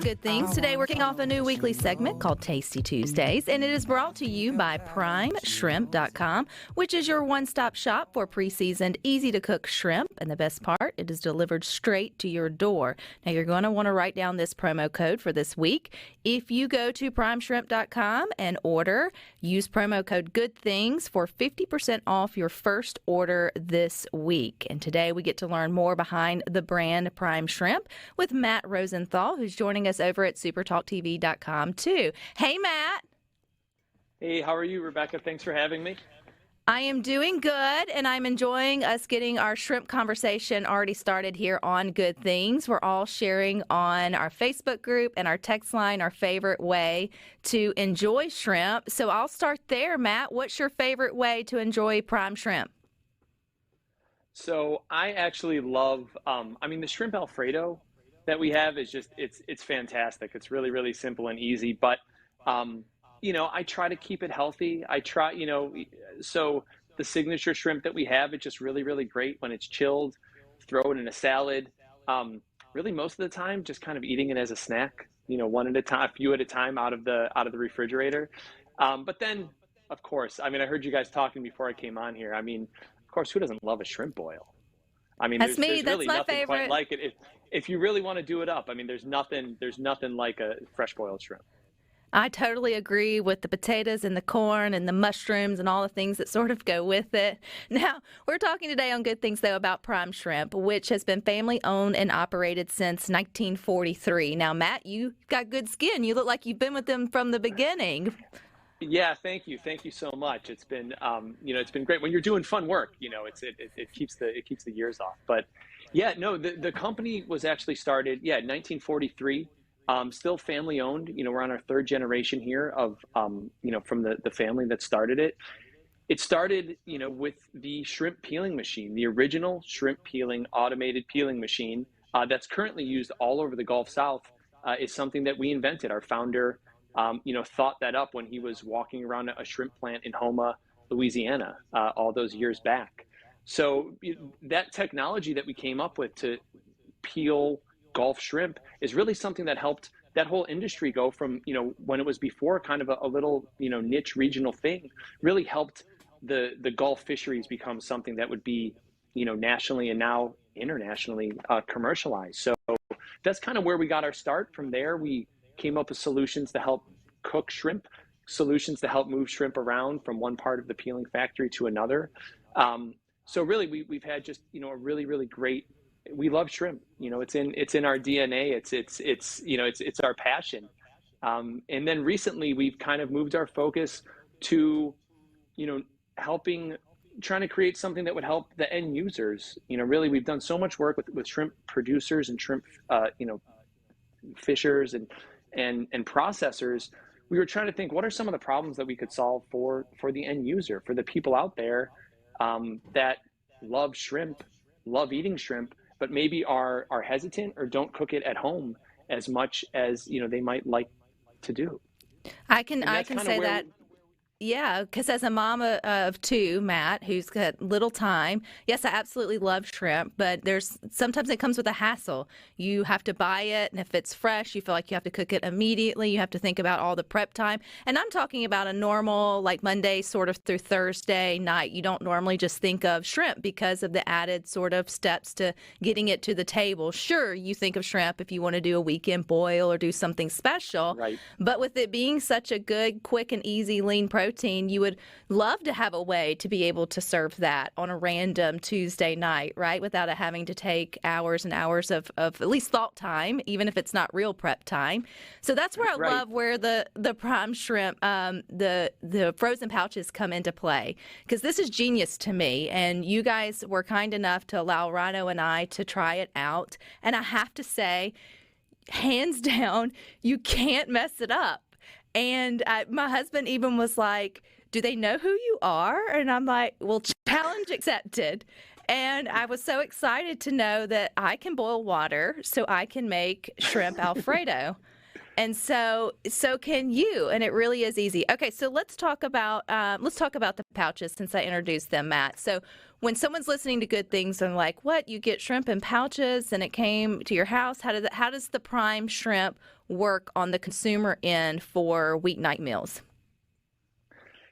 Good things. Today we're kicking off a new weekly segment called Tasty Tuesdays, and it is brought to you by PrimeShrimp.com, which is your one-stop shop for pre-seasoned, easy-to-cook shrimp. And the best part, it is delivered straight to your door. Now, you're going to want to write down this promo code for this week. If you go to PrimeShrimp.com and order, use promo code GOODTHINGS for 50% off your first order this week. And today we get to learn more behind the brand Prime Shrimp with Matt Rosenthal, who's joining us over at SuperTalkTV.com too. Hey, Matt. Hey, how are you, Rebecca? Thanks for having me. I am doing good, and I'm enjoying us getting our shrimp conversation already started here on Good Things. We're all sharing on our Facebook group and our text line our favorite way to enjoy shrimp. So I'll start there, Matt. What's your favorite way to enjoy prime shrimp? So I actually love, the shrimp Alfredo that we have is just, it's fantastic. It's really, really simple and easy, but, I try to keep it healthy. So the signature shrimp that we have, it's just really, really great when it's chilled, throw it in a salad. Really most of the time, just kind of eating it as a snack, one at a time, a few at a time out of the refrigerator. But then, of course, I heard you guys talking before I came on here. Of course, who doesn't love a shrimp boil? That's me. There's really That's my nothing favorite. quite like it. If you really want to do it up, there's nothing like a fresh boiled shrimp. I totally agree with the potatoes and the corn and the mushrooms and all the things that sort of go with it. Now, we're talking today on Good Things, though, about Prime Shrimp, which has been family-owned and operated since 1943. Now, Matt, you've got good skin. You look like you've been with them from the beginning. Yeah, thank you so much. It's been, it's been great when you're doing fun work. It keeps the years off. But yeah, no, the company was actually started, 1943. Still family owned. We're on our third generation here of, from the family that started it. It started, with the shrimp peeling machine, the original shrimp peeling, automated peeling machine that's currently used all over the Gulf South is something that we invented. Our founder, thought that up when he was walking around a shrimp plant in Houma, Louisiana, all those years back. So that technology that we came up with to peel Gulf shrimp is really something that helped that whole industry go from, when it was before kind of a little, niche regional thing, really helped the Gulf fisheries become something that would be, nationally and now internationally commercialized. So that's kind of where we got our start. From there, we came up with solutions to help cook shrimp, solutions to help move shrimp around from one part of the peeling factory to another. So really, we've had just, a really, really great. We love shrimp. It's in our DNA. It's our passion. And then recently, we've kind of moved our focus to, trying to create something that would help the end users. Really, we've done so much work with shrimp producers and shrimp, fishers and processors. We were trying to think, what are some of the problems that we could solve for the end user, for the people out there that love shrimp, love eating shrimp, but maybe are hesitant or don't cook it at home as much as they might like to do. I can say that. Yeah, because as a mama of two, Matt, who's got little time, yes, I absolutely love shrimp, but sometimes it comes with a hassle. You have to buy it, and if it's fresh, you feel like you have to cook it immediately. You have to think about all the prep time. And I'm talking about a normal, like Monday sort of through Thursday night. You don't normally just think of shrimp because of the added sort of steps to getting it to the table. Sure, you think of shrimp if you want to do a weekend boil or do something special. Right. But with it being such a good, quick, and easy lean protein, you would love to have a way to be able to serve that on a random Tuesday night, right? Without it having to take hours and hours of at least thought time, even if it's not real prep time. So that's where I love where the prime shrimp, the frozen pouches come into play, because this is genius to me. And you guys were kind enough to allow Rhino and I to try it out. And I have to say, hands down, you can't mess it up. And my husband even was like, do they know who you are? And I'm like, well, challenge accepted. And I was so excited to know that I can boil water so I can make shrimp Alfredo. And so can you, and it really is easy. Okay, so let's talk about the pouches since I introduced them, Matt. So when someone's listening to Good Things and like, what, you get shrimp in pouches and it came to your house, how does the prime shrimp work on the consumer end for weeknight meals?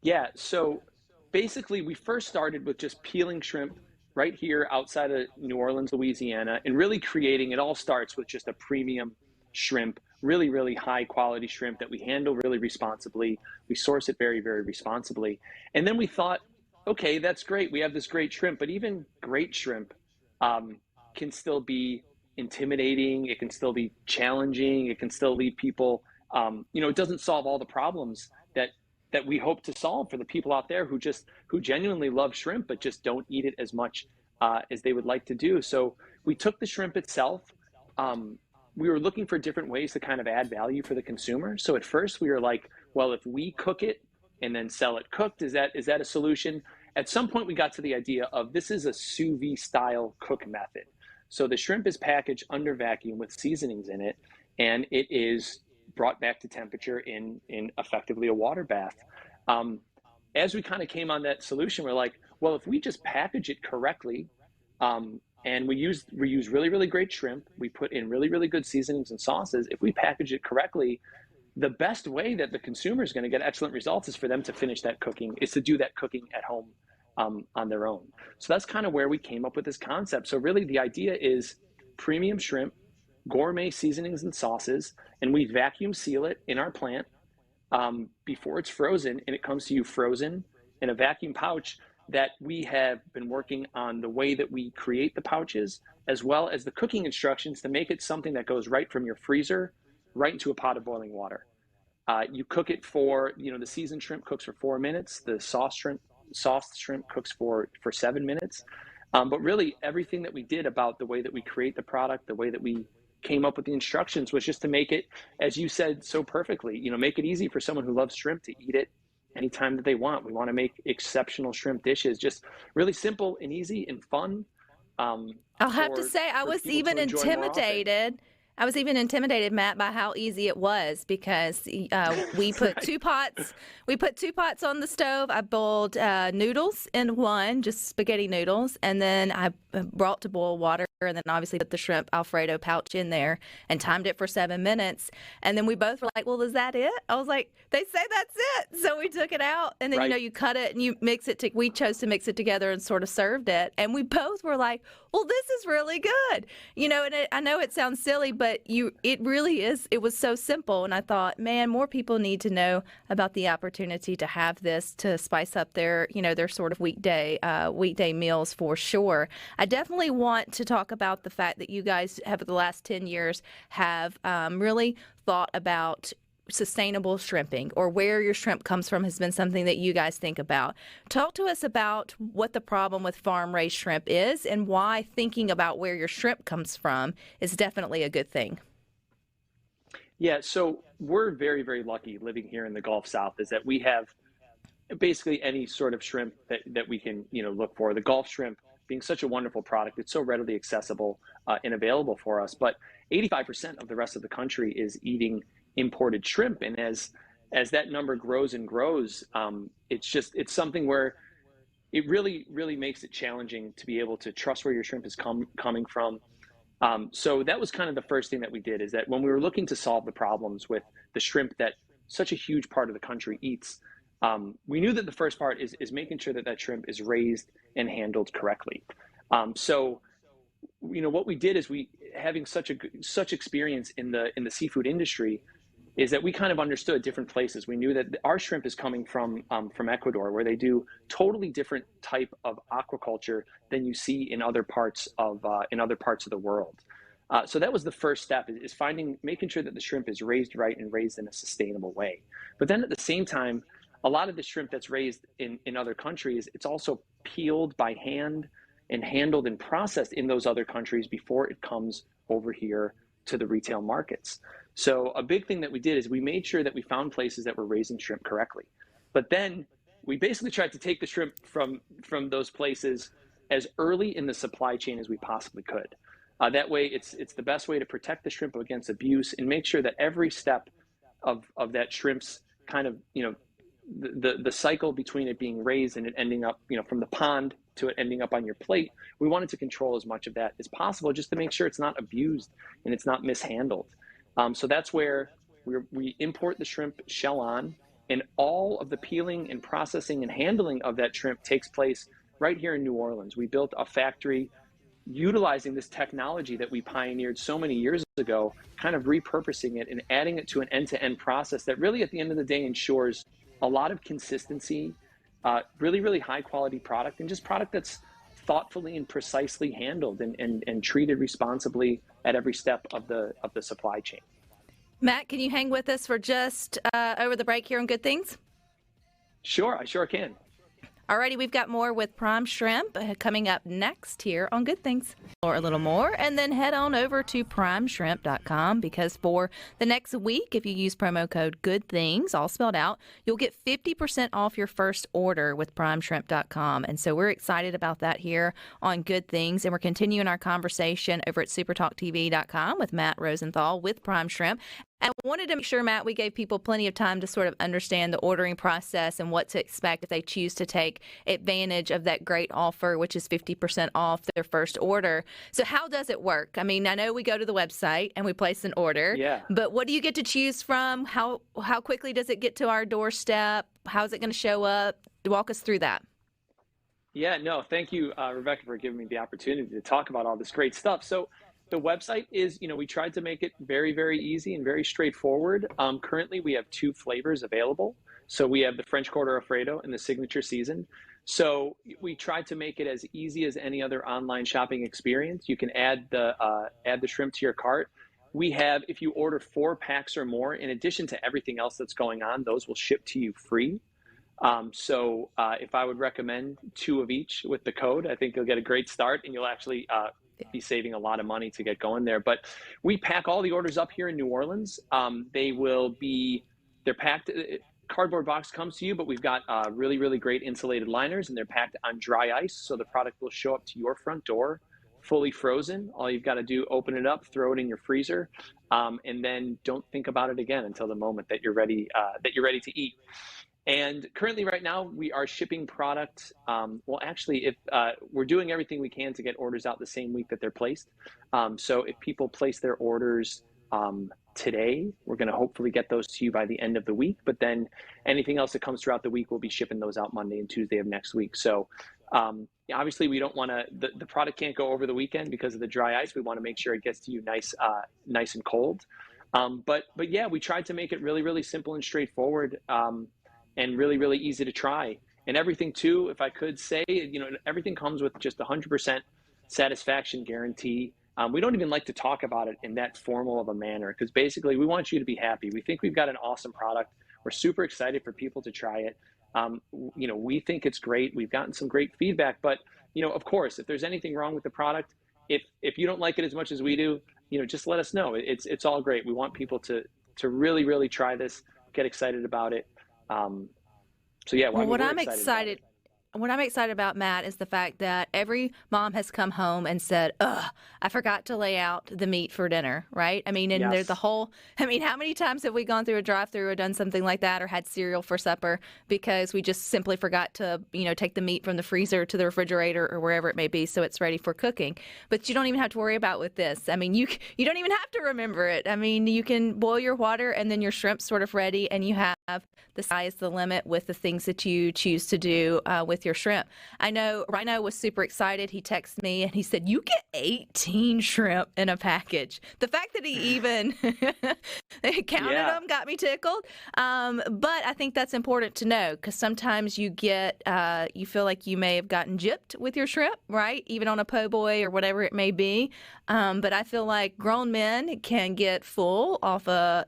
Yeah, so basically, we first started with just peeling shrimp right here outside of New Orleans, Louisiana, and really creating it all starts with just a premium shrimp, really, really high quality shrimp that we handle really responsibly. We source it very, very responsibly. And then we thought, okay, that's great. We have this great shrimp, but even great shrimp um, can still be intimidating. It can still be challenging. It can still leave people, it doesn't solve all the problems that we hope to solve for the people out there who genuinely love shrimp but just don't eat it as much as they would like to do. So we took the shrimp itself. Um, we were looking for different ways to kind of add value for the consumer. So at first we were like, well, if we cook it and then sell it cooked, is that a solution? At some point we got to the idea of this is a sous vide style cook method. So the shrimp is packaged under vacuum with seasonings in it, and it is brought back to temperature in effectively a water bath. Um, as we kind of came on that solution, we're like, well, if we just package it correctly, and we use really really great shrimp, we put in really really good seasonings and sauces. If we package it correctly, the best way that the consumer is going to get excellent results is for them to finish that cooking, is to do that cooking at home on their own. So that's kind of where we came up with this concept. So really, the idea is premium shrimp, gourmet seasonings and sauces, and we vacuum seal it in our plant before it's frozen, and it comes to you frozen in a vacuum pouch that we have been working on the way that we create the pouches, as well as the cooking instructions to make it something that goes right from your freezer right into a pot of boiling water. You cook it for, the seasoned shrimp cooks for 4 minutes. The sauced shrimp cooks for 7 minutes. But really, everything that we did about the way that we create the product, the way that we came up with the instructions, was just to make it, as you said so perfectly, make it easy for someone who loves shrimp to eat it anytime that they want. We want to make exceptional shrimp dishes, just really simple and easy and fun, I'll have to for say, people to enjoy more often. I was even intimidated, Matt, by how easy it was because we put Right, two pots. We put two pots on the stove. I boiled noodles in one, just spaghetti noodles, and then I brought to boil water, and then obviously put the shrimp Alfredo pouch in there and timed it for 7 minutes. And then we both were like, "Well, is that it?" I was like, "They say that's it." So we took it out, and then right. you cut it and you mix it. We chose to mix it together and sort of served it, and we both were like, "Well, this is really good." And I know it sounds silly, but it really is. It was so simple, and I thought, man, more people need to know about the opportunity to have this to spice up their sort of weekday meals for sure. I definitely want to talk about the fact that you guys have the last 10 years have really thought about sustainable shrimping, or where your shrimp comes from has been something that you guys think about. Talk to us about what the problem with farm raised shrimp is and why thinking about where your shrimp comes from is definitely a good thing. Yeah, so we're very, very lucky living here in the Gulf South, is that we have basically any sort of shrimp that we can look for. The Gulf shrimp being such a wonderful product, it's so readily accessible and available for us. But 85% of the rest of the country is eating imported shrimp, and as that number grows and grows, it's something where it really really makes it challenging to be able to trust where your shrimp is coming from. So that was kind of the first thing that we did, is that when we were looking to solve the problems with the shrimp that such a huge part of the country eats, we knew that the first part is making sure that that shrimp is raised and handled correctly. So what we did is, we having such experience in the seafood industry, is that we kind of understood different places. We knew that our shrimp is coming from Ecuador, where they do totally different type of aquaculture than you see in other parts of the world. So that was the first step, is making sure that the shrimp is raised right and raised in a sustainable way. But then at the same time, a lot of the shrimp that's raised in other countries, it's also peeled by hand and handled and processed in those other countries before it comes over here to the retail markets. So a big thing that we did is we made sure that we found places that were raising shrimp correctly. But then we basically tried to take the shrimp from those places as early in the supply chain as we possibly could. That way, it's the best way to protect the shrimp against abuse and make sure that every step of that shrimp's kind of, the cycle between it being raised and it ending up, from the pond to it ending up on your plate, we wanted to control as much of that as possible just to make sure it's not abused and it's not mishandled. So that's where we import the shrimp shell on, and all of the peeling and processing and handling of that shrimp takes place right here in New Orleans. We built a factory utilizing this technology that we pioneered so many years ago, kind of repurposing it and adding it to an end-to-end process that really at the end of the day ensures a lot of consistency, really, really high quality product, and just product that's thoughtfully and precisely handled and treated responsibly at every step of the supply chain. Matt, can you hang with us for just over the break here on Good Things? Sure, I sure can. Alrighty, we've got more with Prime Shrimp coming up next here on Good Things. Or a little more, and then head on over to primeshrimp.com, because for the next week, if you use promo code GOODTHINGS, all spelled out, you'll get 50% off your first order with primeshrimp.com. And so we're excited about that here on Good Things, and we're continuing our conversation over at supertalktv.com with Matt Rosenthal with Prime Shrimp. I wanted to make sure, Matt, we gave people plenty of time to sort of understand the ordering process and what to expect if they choose to take advantage of that great offer, which is 50% off their first order. So how does it work? I mean, I know we go to the website and we place an order, but what do you get to choose from? How quickly does it get to our doorstep? How is it going to show up? Walk us through that. Yeah, no, thank you, Rebecca, for giving me the opportunity to talk about all this great stuff. So the website is, we tried to make it very, very easy and very straightforward. Currently, we have 2 flavors available. So we have the French Quarter Alfredo and the Signature Season. So we tried to make it as easy as any other online shopping experience. You can add the shrimp to your cart. We have, if you order 4 packs or more, in addition to everything else that's going on, those will ship to you free. So if I would recommend 2 of each with the code, I think you'll get a great start, and you'll actually be saving a lot of money to get going there. But we pack all the orders up here in New Orleans. They're packed. Cardboard box comes to you, but we've got really, really great insulated liners, and they're packed on dry ice. So the product will show up to your front door, fully frozen. All you've got to do, open it up, throw it in your freezer, and then don't think about it again until the moment that you're ready to eat. And currently right now we are shipping product. If we're doing everything we can to get orders out the same week that they're placed. So if people place their orders today, we're going to hopefully get those to you by the end of the week. But then anything else that comes throughout the week, we'll be shipping those out Monday and Tuesday of next week. So obviously we don't want to, the product can't go over the weekend because of the dry ice. We want to make sure it gets to you nice and cold. But yeah, we tried to make it really, really simple and straightforward. And really, really easy to try. And everything too, if I could say, everything comes with just 100% satisfaction guarantee. We don't even like to talk about it in that formal of a manner, because basically we want you to be happy. We think we've got an awesome product. We're super excited for people to try it. We think it's great. We've gotten some great feedback, but of course, if there's anything wrong with the product, if you don't like it as much as we do, just let us know. It's all great. We want people to really, really try this, get excited about it. What I'm excited about, Matt, is the fact that every mom has come home and said, I forgot to lay out the meat for dinner, right? I mean, and there's how many times have we gone through a drive-through or done something like that, or had cereal for supper because we just simply forgot to, take the meat from the freezer to the refrigerator or wherever it may be so it's ready for cooking. But you don't even have to worry about with this. I mean, you don't even have to remember it. I mean, you can boil your water and then your shrimp's sort of ready, and you have the sky's the limit with the things that you choose to do with your shrimp. I know Rhino was super excited. He texted me and he said, you get 18 shrimp in a package. The fact that he even counted them got me tickled. But I think that's important to know, because sometimes you feel like you may have gotten gypped with your shrimp, right? Even on a po' boy or whatever it may be. But I feel like grown men can get full off a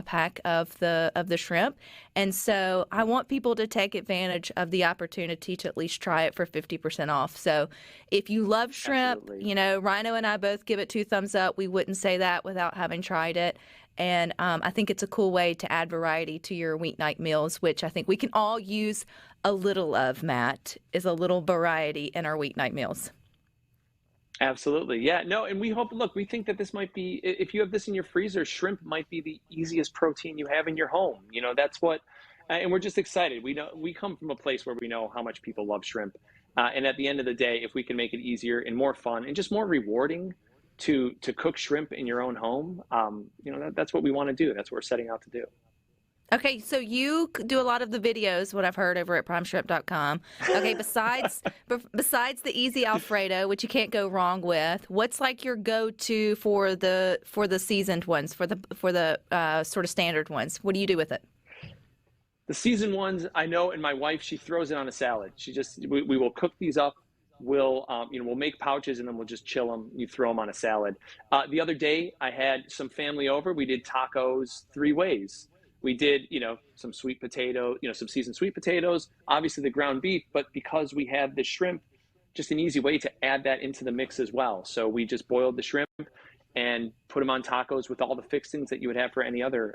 pack of the shrimp. And so I want people to take advantage of the opportunity to at least try it for 50% off. So if you love shrimp, Rhino and I both give it 2 thumbs up. We wouldn't say that without having tried it. And I think it's a cool way to add variety to your weeknight meals, which I think we can all use a little of, Matt, is a little variety in our weeknight meals. Absolutely. Yeah. No, and look, we think that this might be, if you have this in your freezer, shrimp might be the easiest protein you have in your home. That's what, and we're just excited. We know we come from a place where we know how much people love shrimp. And at the end of the day, if we can make it easier and more fun and just more rewarding to cook shrimp in your own home, that's what we want to do. That's what we're setting out to do. Okay, so you do a lot of the videos, what I've heard over at primeshrimp.com. Okay, besides the easy Alfredo, which you can't go wrong with, what's like your go-to for the seasoned ones, for the sort of standard ones? What do you do with it? The seasoned ones, I know, and my wife, she throws it on a salad. We will cook these up. We'll make pouches and then we'll just chill them. You throw them on a salad. The other day, I had some family over. We did tacos 3 ways. We did, some sweet potato, some seasoned sweet potatoes, obviously the ground beef, but because we had the shrimp, just an easy way to add that into the mix as well. So we just boiled the shrimp and put them on tacos with all the fixings that you would have for any other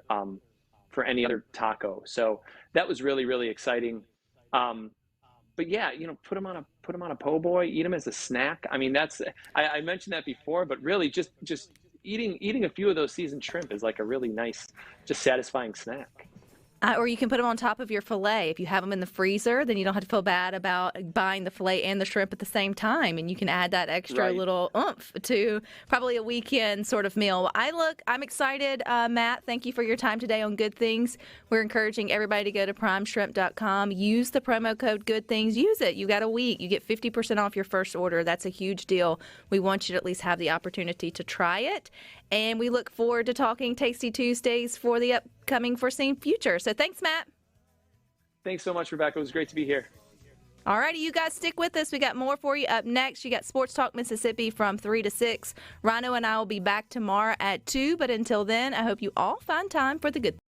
taco. So that was really, really exciting. But yeah, put them on a po' boy, eat them as a snack. I mean, I mentioned that before, but really just eating a few of those seasoned shrimp is like a really nice, just satisfying snack. Or you can put them on top of your filet. If you have them in the freezer, then you don't have to feel bad about buying the filet and the shrimp at the same time. And you can add that extra little oomph to probably a weekend sort of meal. I'm excited, Matt. Thank you for your time today on Good Things. We're encouraging everybody to go to primeshrimp.com. Use the promo code Good Things. Use it. You got a week. You get 50% off your first order. That's a huge deal. We want you to at least have the opportunity to try it. And we look forward to talking Tasty Tuesdays for the upcoming foreseen future. So thanks, Matt. Thanks so much, Rebecca. It was great to be here. All righty, you guys stick with us. We got more for you up next. You got Sports Talk Mississippi from 3 to 6. Rhino and I will be back tomorrow at 2. But until then, I hope you all find time for the good